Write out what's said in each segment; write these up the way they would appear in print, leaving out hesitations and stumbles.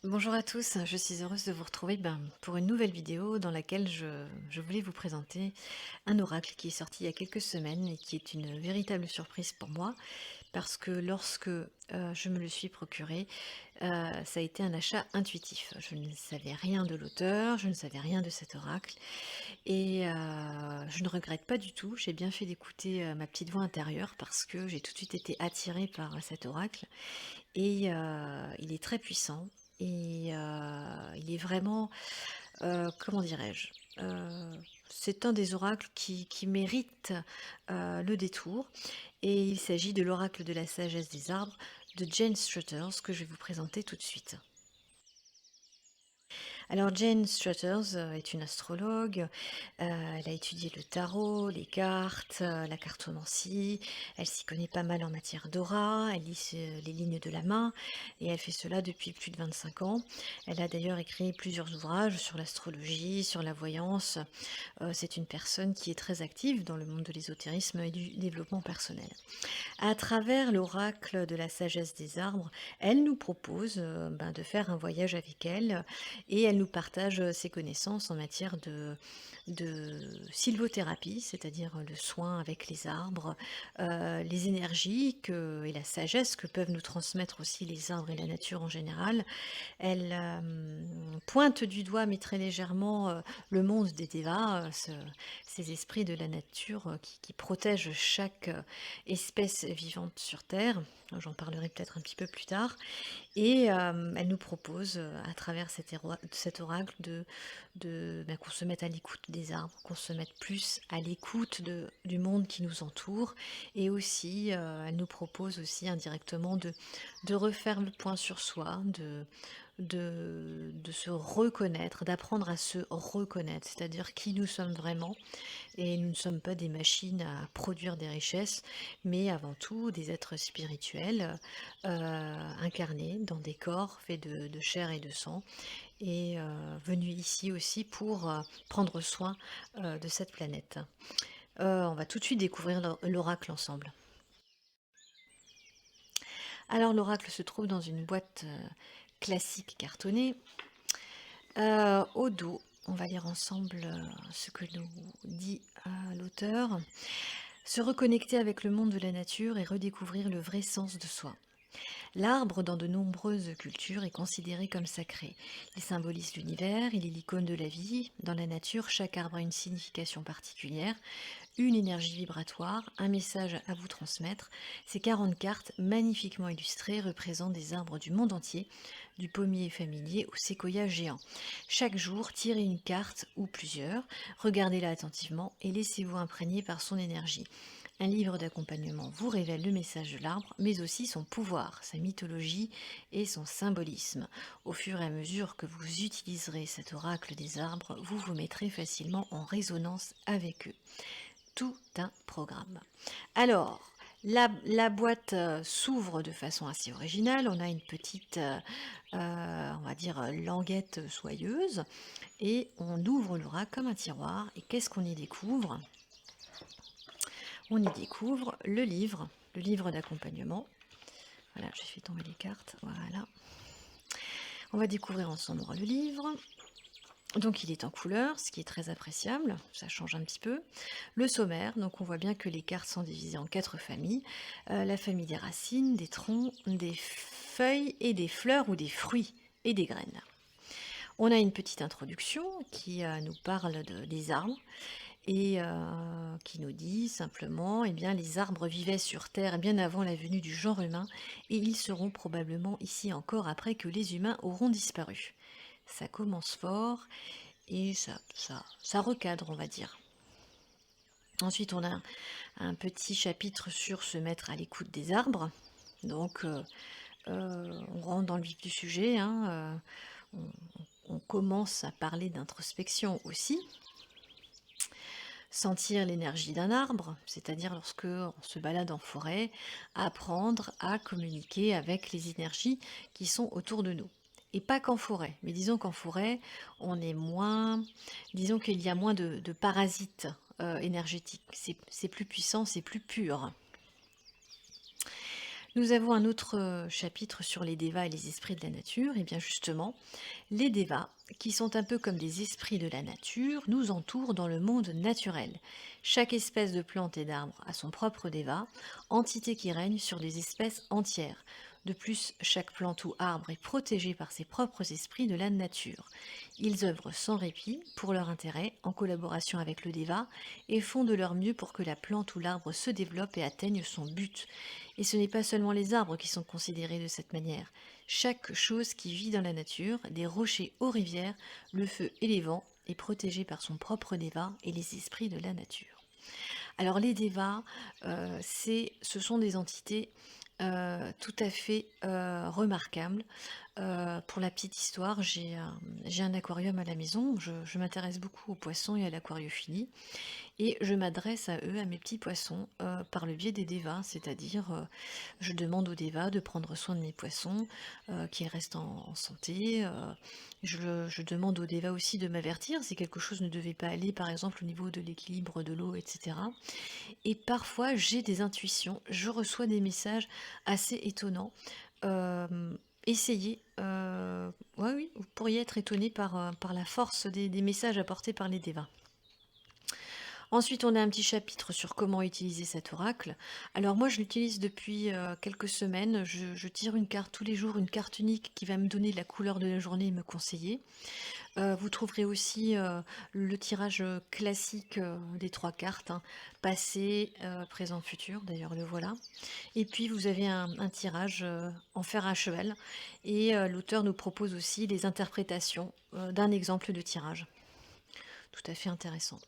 Bonjour à tous, je suis heureuse de vous retrouver pour une nouvelle vidéo dans laquelle je voulais vous présenter un oracle qui est sorti il y a quelques semaines et qui est une véritable surprise pour moi parce que lorsque je me le suis procuré, ça a été un achat intuitif. Je ne savais rien de l'auteur, je ne savais rien de cet oracle et je ne regrette pas du tout. J'ai bien fait d'écouter ma petite voix intérieure parce que j'ai tout de suite été attirée par cet oracle et il est très puissant et il est vraiment, comment dirais-je? C'est un des oracles qui mérite, le détour et il s'agit de l'oracle de la sagesse des arbres de Jane Struthers que je vais vous présenter tout de suite. Alors Jane Struthers est une astrologue, elle a étudié le tarot, les cartes, la cartomancie, elle s'y connaît pas mal en matière d'aura, elle lit les lignes de la main et elle fait cela depuis plus de 25 ans. Elle a d'ailleurs écrit plusieurs ouvrages sur l'astrologie, sur la voyance. C'est une personne qui est très active dans le monde de l'ésotérisme et du développement personnel. À travers l'oracle de la sagesse des arbres, elle nous propose de faire un voyage avec elle et elle nous partage ses connaissances en matière de sylvothérapie, c'est-à-dire le soin avec les arbres, les énergies et la sagesse que peuvent nous transmettre aussi les arbres et la nature en général. Elle pointe du doigt, mais très légèrement, le monde des Devas, ces esprits de la nature qui protègent chaque espèce vivante sur Terre. J'en parlerai peut-être un petit peu plus tard. Et elle nous propose, à travers cet oracle, qu'on se mette à l'écoute des arbres, qu'on se mette plus à l'écoute du monde qui nous entoure. Et aussi, elle nous propose aussi indirectement de refaire le point sur soi, de se reconnaître, d'apprendre à se reconnaître, c'est-à-dire qui nous sommes vraiment. Et nous ne sommes pas des machines à produire des richesses, mais avant tout des êtres spirituels, incarnés dans des corps faits de chair et de sang, et venus ici aussi pour prendre soin de cette planète. On va tout de suite découvrir l'oracle ensemble. Alors l'oracle se trouve dans une boîte classique cartonnée. Au dos, on va lire ensemble ce que nous dit l'auteur. Se reconnecter avec le monde de la nature et redécouvrir le vrai sens de soi. L'arbre, dans de nombreuses cultures, est considéré comme sacré. Il symbolise l'univers, il est l'icône de la vie. Dans la nature, chaque arbre a une signification particulière, une énergie vibratoire, un message à vous transmettre. Ces 40 cartes, magnifiquement illustrées, représentent des arbres du monde entier, du pommier familier au séquoia géant. Chaque jour, tirez une carte ou plusieurs, regardez-la attentivement et laissez-vous imprégner par son énergie. Un livre d'accompagnement vous révèle le message de l'arbre, mais aussi son pouvoir, sa mythologie et son symbolisme. Au fur et à mesure que vous utiliserez cet oracle des arbres, vous vous mettrez facilement en résonance avec eux. Tout un programme. Alors, la boîte s'ouvre de façon assez originale. On a une petite, on va dire, languette soyeuse. Et on ouvre l'oracle comme un tiroir. Et qu'est-ce qu'on y découvre? On y découvre le livre d'accompagnement. Voilà, j'ai fait tomber les cartes. Voilà. On va découvrir ensemble le livre. Donc il est en couleur, ce qui est très appréciable, ça change un petit peu. Le sommaire, donc on voit bien que les cartes sont divisées en 4 familles. La famille des racines, des troncs, des feuilles et des fleurs ou des fruits et des graines. On a une petite introduction qui nous parle des arbres et qui nous dit simplement, eh bien, les arbres vivaient sur Terre bien avant la venue du genre humain et ils seront probablement ici encore après que les humains auront disparu. Ça commence fort et ça recadre, on va dire. Ensuite, on a un petit chapitre sur se mettre à l'écoute des arbres. Donc, on rentre dans le vif du sujet, hein, on commence à parler d'introspection aussi. Sentir l'énergie d'un arbre, c'est-à-dire lorsque on se balade en forêt, apprendre à communiquer avec les énergies qui sont autour de nous. Et pas qu'en forêt, mais disons qu'en forêt, on est moins, disons qu'il y a moins de parasites énergétiques. C'est plus puissant, c'est plus pur. Nous avons un autre chapitre sur les dévas et les esprits de la nature. Et bien justement, les dévas, qui sont un peu comme des esprits de la nature, nous entourent dans le monde naturel. Chaque espèce de plante et d'arbre a son propre déva, entité qui règne sur des espèces entières. De plus, chaque plante ou arbre est protégé par ses propres esprits de la nature. Ils œuvrent sans répit pour leur intérêt, en collaboration avec le déva, et font de leur mieux pour que la plante ou l'arbre se développe et atteigne son but. Et ce n'est pas seulement les arbres qui sont considérés de cette manière. Chaque chose qui vit dans la nature, des rochers aux rivières, le feu et les vents, est protégée par son propre déva et les esprits de la nature. Alors les dévas, ce sont des entités tout à fait remarquables. Pour la petite histoire, j'ai un aquarium à la maison. Je m'intéresse beaucoup aux poissons et à l'aquariophilie. Et je m'adresse à eux, à mes petits poissons, par le biais des dévas, c'est-à-dire je demande aux dévas de prendre soin de mes poissons, qu'ils restent en santé. Je demande aux dévas aussi de m'avertir si quelque chose ne devait pas aller, par exemple au niveau de l'équilibre de l'eau, etc. Et parfois j'ai des intuitions, je reçois des messages assez étonnants. Essayez, ouais, oui, vous pourriez être étonné par la force des messages apportés par les dévas. Ensuite, on a un petit chapitre sur comment utiliser cet oracle. Alors moi, je l'utilise depuis quelques semaines. Je tire une carte tous les jours, une carte unique qui va me donner la couleur de la journée et me conseiller. Vous trouverez aussi le tirage classique des 3 cartes, hein, passé, présent, futur, d'ailleurs le voilà. Et puis vous avez un tirage en fer à cheval et l'auteur nous propose aussi les interprétations d'un exemple de tirage. Tout à fait intéressant.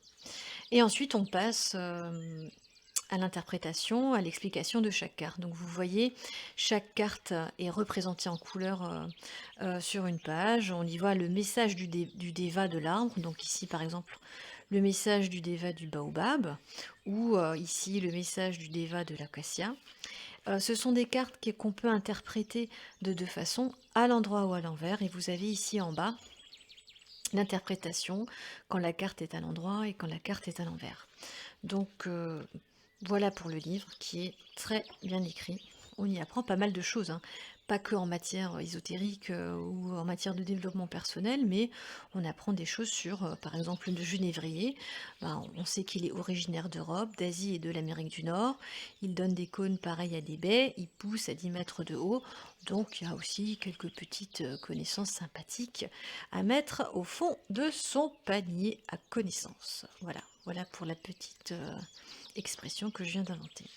Et ensuite, on passe à l'interprétation, à l'explication de chaque carte. Donc vous voyez, chaque carte est représentée en couleur sur une page. On y voit le message du déva de l'arbre. Donc ici, par exemple, le message du déva du baobab, ou ici le message du déva de l'acacia. Ce sont des cartes qu'on peut interpréter de deux façons, à l'endroit ou à l'envers. Et vous avez ici en bas l'interprétation quand la carte est à l'endroit et quand la carte est à l'envers. Donc voilà pour le livre qui est très bien écrit. On y apprend pas mal de choses, hein. Pas que en matière ésotérique ou en matière de développement personnel, mais on apprend des choses sur, par exemple, le genévrier. Ben, on sait qu'il est originaire d'Europe, d'Asie et de l'Amérique du Nord. Il donne des cônes pareils à des baies, il pousse à 10 mètres de haut. Donc il y a aussi quelques petites connaissances sympathiques à mettre au fond de son panier à connaissances. Voilà, voilà pour la petite expression que je viens d'inventer.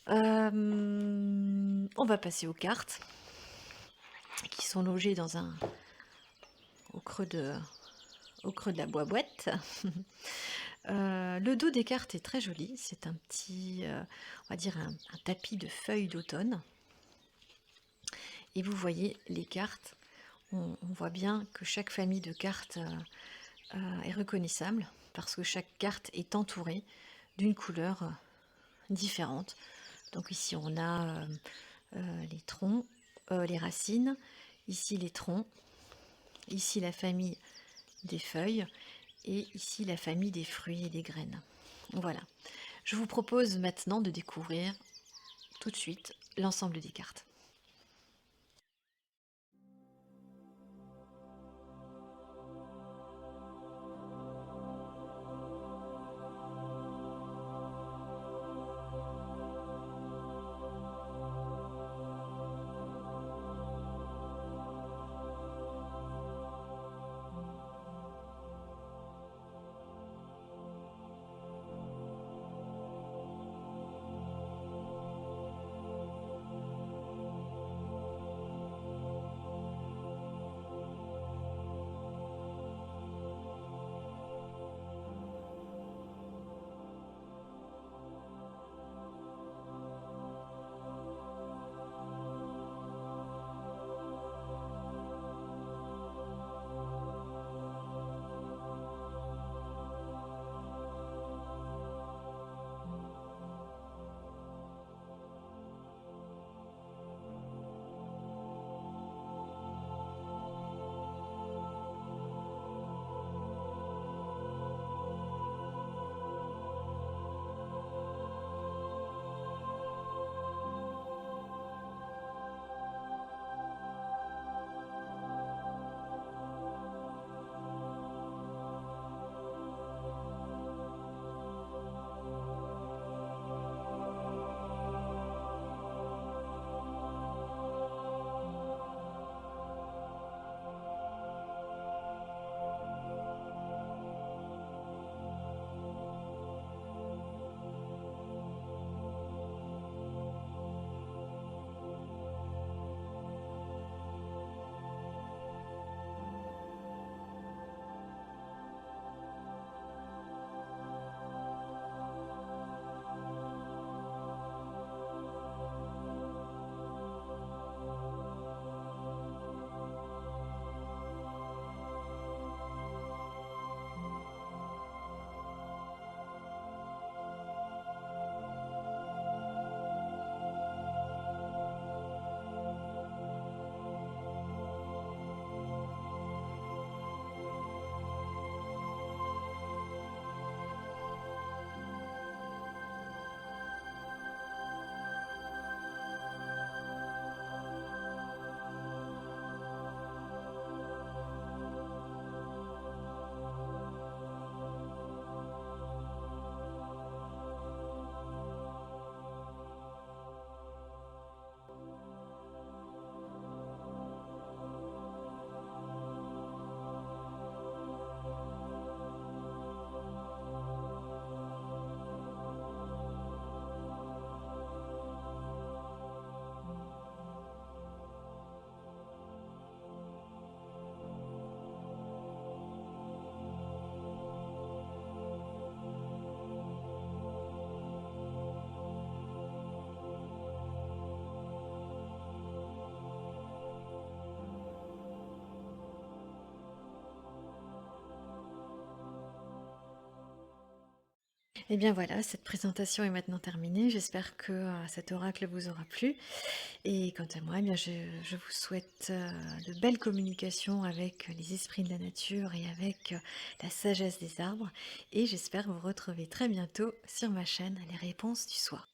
On va passer aux cartes qui sont logées au creux de, au creux de la boîte. Le dos des cartes est très joli. C'est un petit, on va dire un tapis de feuilles d'automne. Et vous voyez les cartes. On voit bien que chaque famille de cartes est reconnaissable parce que chaque carte est entourée d'une couleur différente. Donc ici on a les troncs, les racines, ici les troncs, ici la famille des feuilles et ici la famille des fruits et des graines. Voilà. Je vous propose maintenant de découvrir tout de suite l'ensemble des cartes. Et bien voilà, cette présentation est maintenant terminée. J'espère que cet oracle vous aura plu. Et quant à moi, eh bien, je vous souhaite de belles communications avec les esprits de la nature et avec la sagesse des arbres. Et j'espère vous retrouver très bientôt sur ma chaîne Les Réponses du Soir.